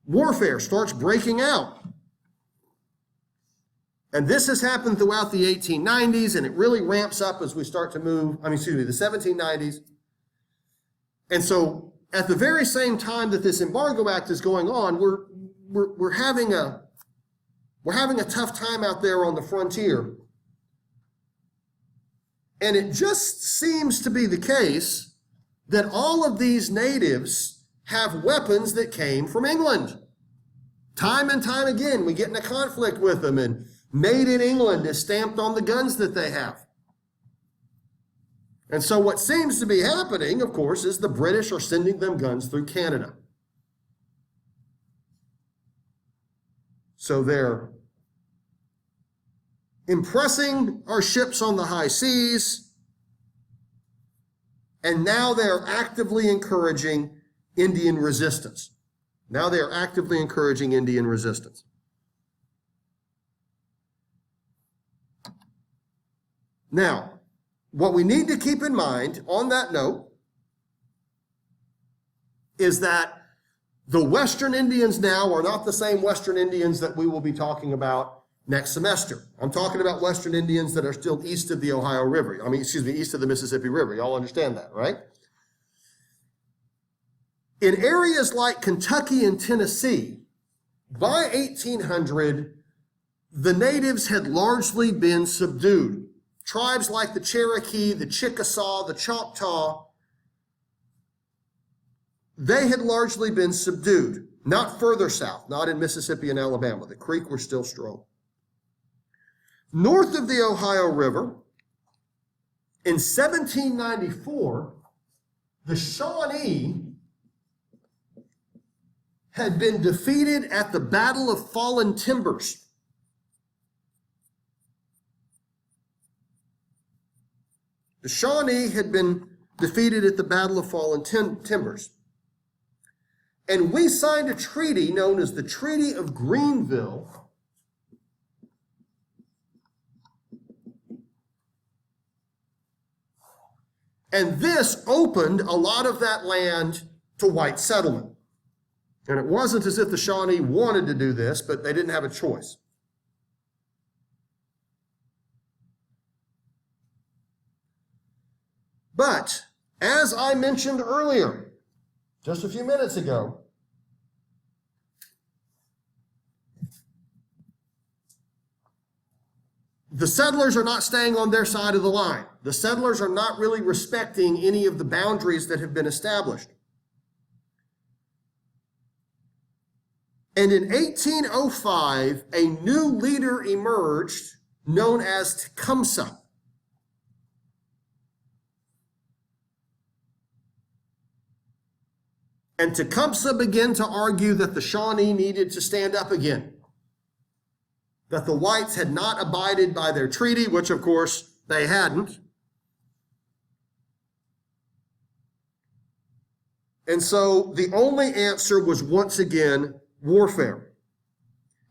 Warfare starts breaking out. And this has happened throughout the 1890s, and it really ramps up as we start to move, the 1790s. And so at the very same time that this Embargo Act is going on, we're having a tough time out there on the frontier. And it just seems to be the case that all of these natives have weapons that came from England. Time and time again, we get in a conflict with them, and Made in England is stamped on the guns that they have. And so what seems to be happening, of course, is the British are sending them guns through Canada. So they're impressing our ships on the high seas, and now they're actively encouraging Indian resistance. Now they're actively encouraging Indian resistance. Now, what we need to keep in mind on that note is that the Western Indians now are not the same Western Indians that we will be talking about next semester. I'm talking about Western Indians that are still east of the Ohio River. East of the Mississippi River. Y'all understand that, right? In areas like Kentucky and Tennessee, by 1800, the natives had largely been subdued. Tribes like the Cherokee, the Chickasaw, the Choctaw, they had largely been subdued. Not further south, not in Mississippi and Alabama. The Creek were still strong. North of the Ohio River, in 1794, the Shawnee had been defeated at the Battle of Fallen Timbers. The Shawnee had been defeated at the Battle of Fallen Timbers. And we signed a treaty known as the Treaty of Greenville. And this opened a lot of that land to white settlement. And it wasn't as if the Shawnee wanted to do this, but they didn't have a choice. But, as I mentioned earlier, just a few minutes ago, the settlers are not staying on their side of the line. The settlers are not really respecting any of the boundaries that have been established. And in 1805, a new leader emerged known as Tecumseh. And Tecumseh began to argue that the Shawnee needed to stand up again, that the whites had not abided by their treaty, which of course they hadn't. And so the only answer was once again warfare.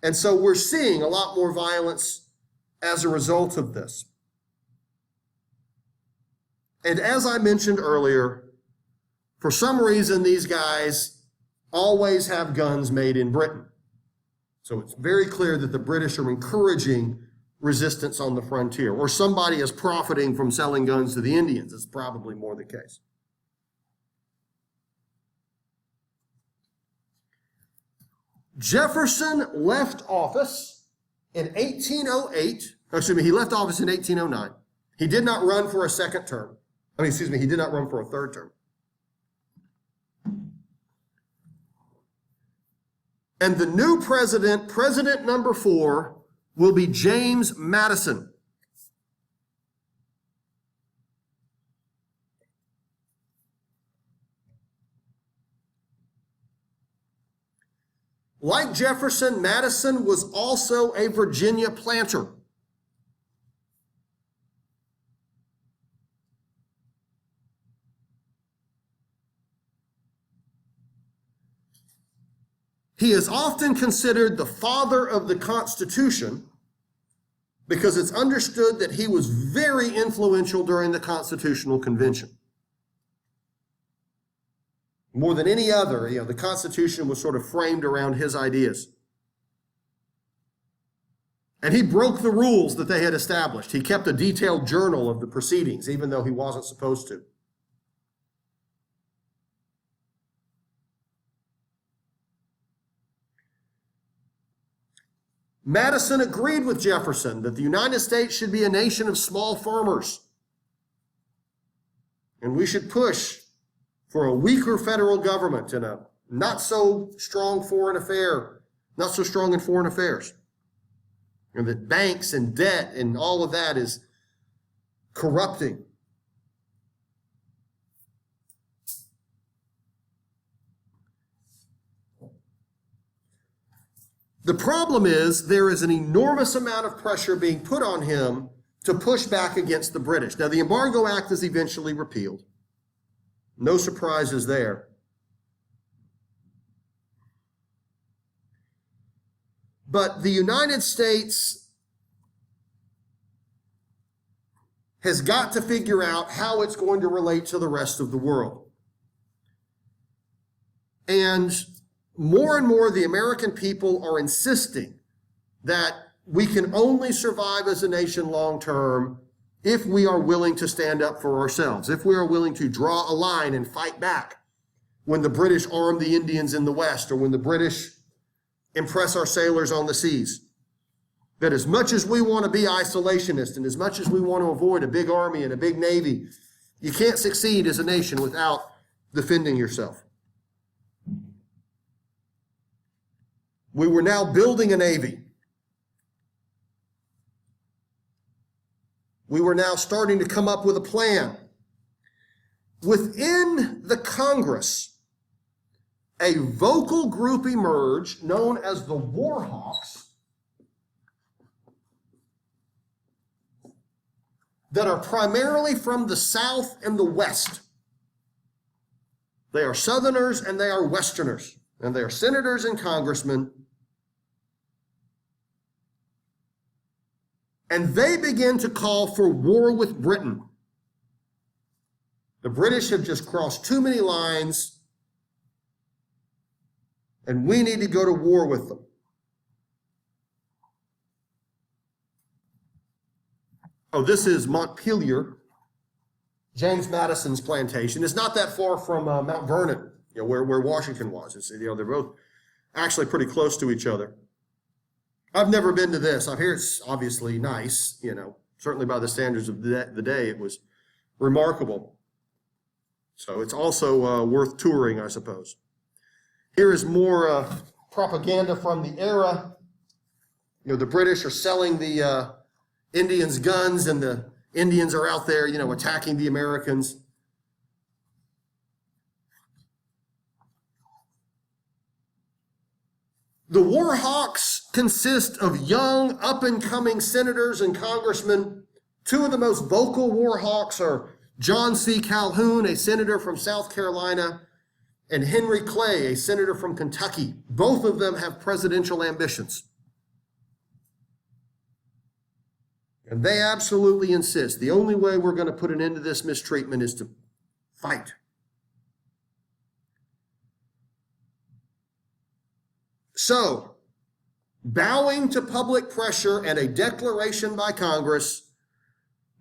And so we're seeing a lot more violence as a result of this. And as I mentioned earlier, for some reason, these guys always have guns made in Britain. So it's very clear that the British are encouraging resistance on the frontier, or somebody is profiting from selling guns to the Indians. It's probably more the case. Jefferson left office in 1808. He left office in 1809. He did not run for a second term. He did not run for a third term. And the new president, president number 4, will be James Madison. Like Jefferson, Madison was also a Virginia planter. He is often considered the father of the Constitution because it's understood that he was very influential during the Constitutional Convention. More than any other, the Constitution was sort of framed around his ideas. And he broke the rules that they had established. He kept a detailed journal of the proceedings, even though he wasn't supposed to. Madison agreed with Jefferson that the United States should be a nation of small farmers. And we should push for a weaker federal government and a not so strong foreign affair, not so strong in foreign affairs. And that banks and debt and all of that is corrupting. The problem is there is an enormous amount of pressure being put on him to push back against the British. Now, the Embargo Act is eventually repealed. No surprises there. But the United States has got to figure out how it's going to relate to the rest of the world. And more and more, the American people are insisting that we can only survive as a nation long term if we are willing to stand up for ourselves, if we are willing to draw a line and fight back when the British arm the Indians in the West, or when the British impress our sailors on the seas. That as much as we want to be isolationist and as much as we want to avoid a big army and a big navy, you can't succeed as a nation without defending yourself. We were now building a navy. We were now starting to come up with a plan. Within the Congress, a vocal group emerged known as the War Hawks that are primarily from the South and the West. They are Southerners and they are Westerners, and they are senators and congressmen. And they begin to call for war with Britain. The British have just crossed too many lines, and we need to go to war with them. Oh, this is Montpelier, James Madison's plantation. It's not that far from Mount Vernon, where Washington was. They're both actually pretty close to each other. I've never been to this. I hear it's obviously nice, certainly by the standards of the day, it was remarkable. So it's also worth touring, I suppose. Here is more propaganda from the era. The British are selling the Indians guns, and the Indians are out there, attacking the Americans. The War Hawks consist of young, up-and-coming senators and congressmen. Two of the most vocal War Hawks are John C. Calhoun, a senator from South Carolina, and Henry Clay, a senator from Kentucky. Both of them have presidential ambitions. And they absolutely insist the only way we're going to put an end to this mistreatment is to fight. So, bowing to public pressure and a declaration by Congress,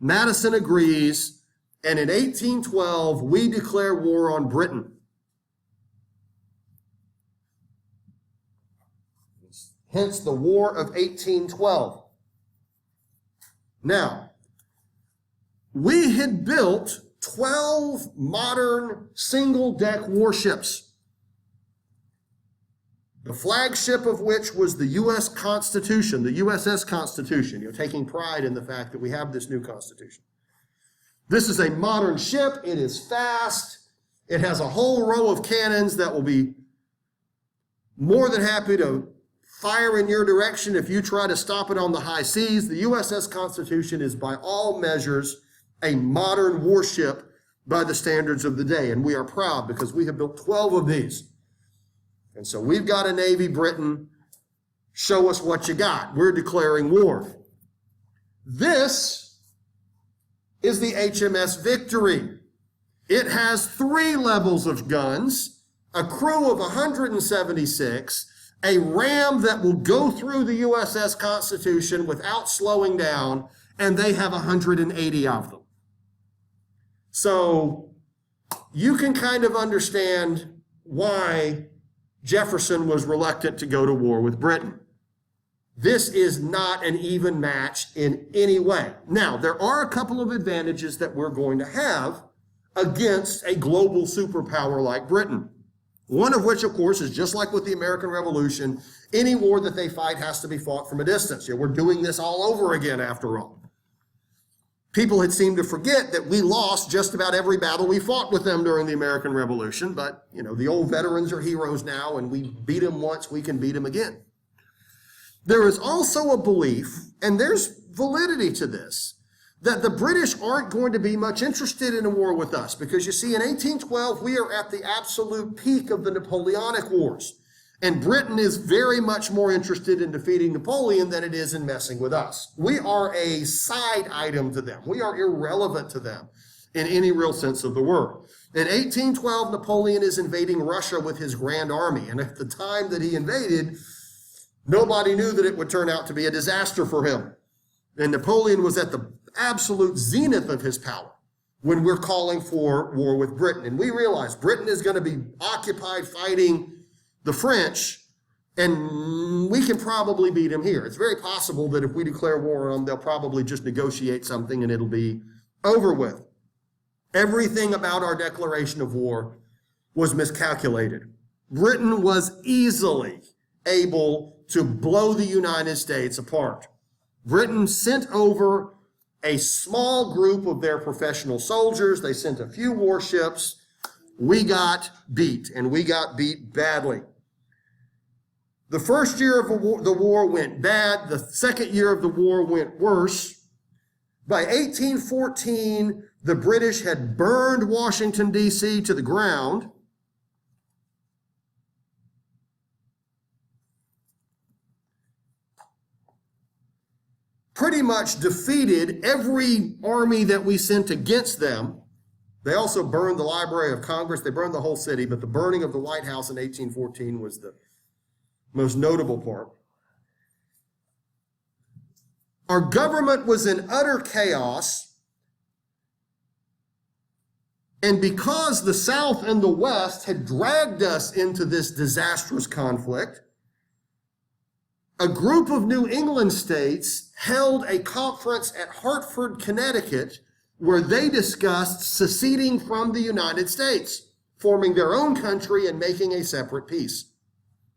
Madison agrees, and in 1812, we declare war on Britain. Hence the War of 1812. Now, we had built 12 modern single-deck warships, the flagship of which was the U.S. Constitution, the USS Constitution, taking pride in the fact that we have this new Constitution. This is a modern ship. It is fast. It has a whole row of cannons that will be more than happy to fire in your direction if you try to stop it on the high seas. The USS Constitution is by all measures a modern warship by the standards of the day, and we are proud because we have built 12 of these. And so we've got a Navy. Britain, show us what you got. We're declaring war. This is the HMS Victory. It has 3 levels of guns, a crew of 176, a ram that will go through the USS Constitution without slowing down, and they have 180 of them. So you can kind of understand why Jefferson was reluctant to go to war with Britain. This is not an even match in any way. Now, there are a couple of advantages that we're going to have against a global superpower like Britain. One of which, of course, is just like with the American Revolution, any war that they fight has to be fought from a distance. We're doing this all over again, after all. People had seemed to forget that we lost just about every battle we fought with them during the American Revolution, but, the old veterans are heroes now, and we beat them once, we can beat them again. There is also a belief, and there's validity to this, that the British aren't going to be much interested in a war with us, because you see, in 1812, we are at the absolute peak of the Napoleonic Wars, and Britain is very much more interested in defeating Napoleon than it is in messing with us. We are a side item to them. We are irrelevant to them in any real sense of the word. In 1812, Napoleon is invading Russia with his Grand Army, and at the time that he invaded, nobody knew that it would turn out to be a disaster for him. And Napoleon was at the absolute zenith of his power when we're calling for war with Britain. And we realize Britain is going to be occupied fighting the French, and we can probably beat them here. It's very possible that if we declare war on them, they'll probably just negotiate something and it'll be over with. Everything about our declaration of war was miscalculated. Britain was easily able to blow the United States apart. Britain sent over a small group of their professional soldiers. They sent a few warships. We got beat, and we got beat badly. The first year of the war went bad. The second year of the war went worse. By 1814, the British had burned Washington, D.C. to the ground. Pretty much defeated every army that we sent against them. They also burned the Library of Congress. They burned the whole city, but the burning of the White House in 1814 was the most notable part. Our government was in utter chaos, and because the South and the West had dragged us into this disastrous conflict, a group of New England states held a conference at Hartford, Connecticut, where they discussed seceding from the United States, forming their own country and making a separate peace.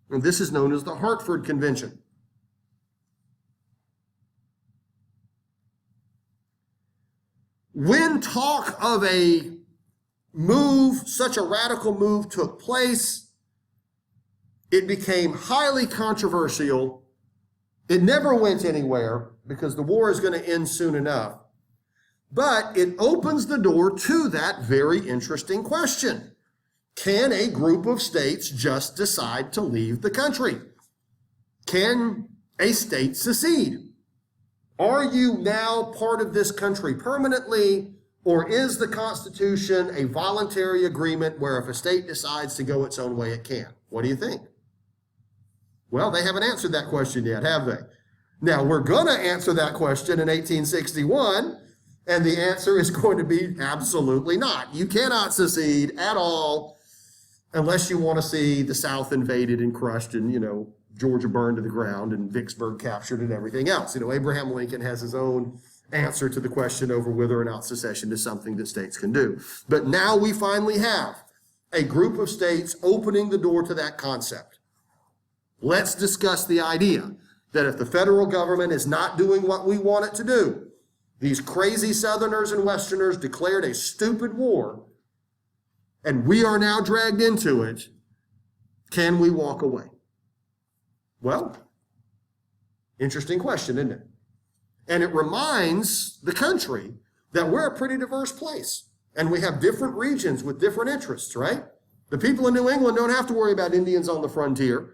And this is known as the Hartford Convention. When talk of a move, such a radical move took place, it became highly controversial. It never went anywhere because the war is going to end soon enough. But it opens the door to that very interesting question. Can a group of states just decide to leave the country? Can a state secede? Are you now part of this country permanently, or is the Constitution a voluntary agreement where if a state decides to go its own way, it can? What do you think? Well, they haven't answered that question yet, have they? Now, we're going to answer that question in 1861, and the answer is going to be absolutely not. You cannot secede at all unless you want to see the South invaded and crushed and, Georgia burned to the ground and Vicksburg captured and everything else. Abraham Lincoln has his own answer to the question over whether or not secession is something that states can do. But now we finally have a group of states opening the door to that concept. Let's discuss the idea that if the federal government is not doing what we want it to do, these crazy Southerners and Westerners declared a stupid war, and we are now dragged into it, can we walk away? Well, interesting question, isn't it? And it reminds the country that we're a pretty diverse place, and we have different regions with different interests, right? The people in New England don't have to worry about Indians on the frontier,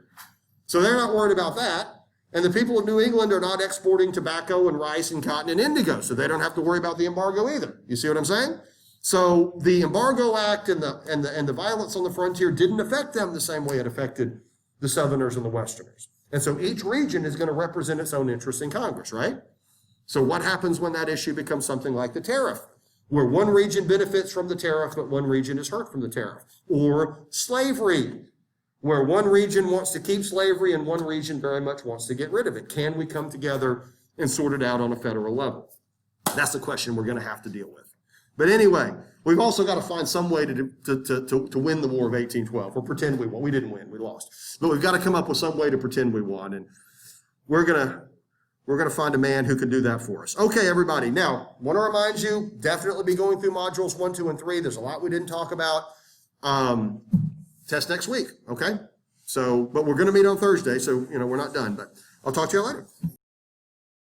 so they're not worried about that. And the people of New England are not exporting tobacco and rice and cotton and indigo, so they don't have to worry about the embargo either. You see what I'm saying? So the Embargo Act and the violence on the frontier didn't affect them the same way it affected the Southerners and the Westerners. And so each region is going to represent its own interests in Congress, right? So what happens when that issue becomes something like the tariff, where one region benefits from the tariff, but one region is hurt from the tariff? Or slavery, where one region wants to keep slavery and one region very much wants to get rid of it. Can we come together and sort it out on a federal level? That's the question we're going to have to deal with. But anyway, we've also got to find some way to win the War of 1812, or pretend we won. We didn't win, we lost. But we've got to come up with some way to pretend we won, and we're gonna find a man who can do that for us. Okay, everybody. Now, want to remind you, definitely be going through modules 1, 2, and 3. There's a lot we didn't talk about. Test next week, okay? So, but we're going to meet on Thursday, so we're not done. But I'll talk to you later.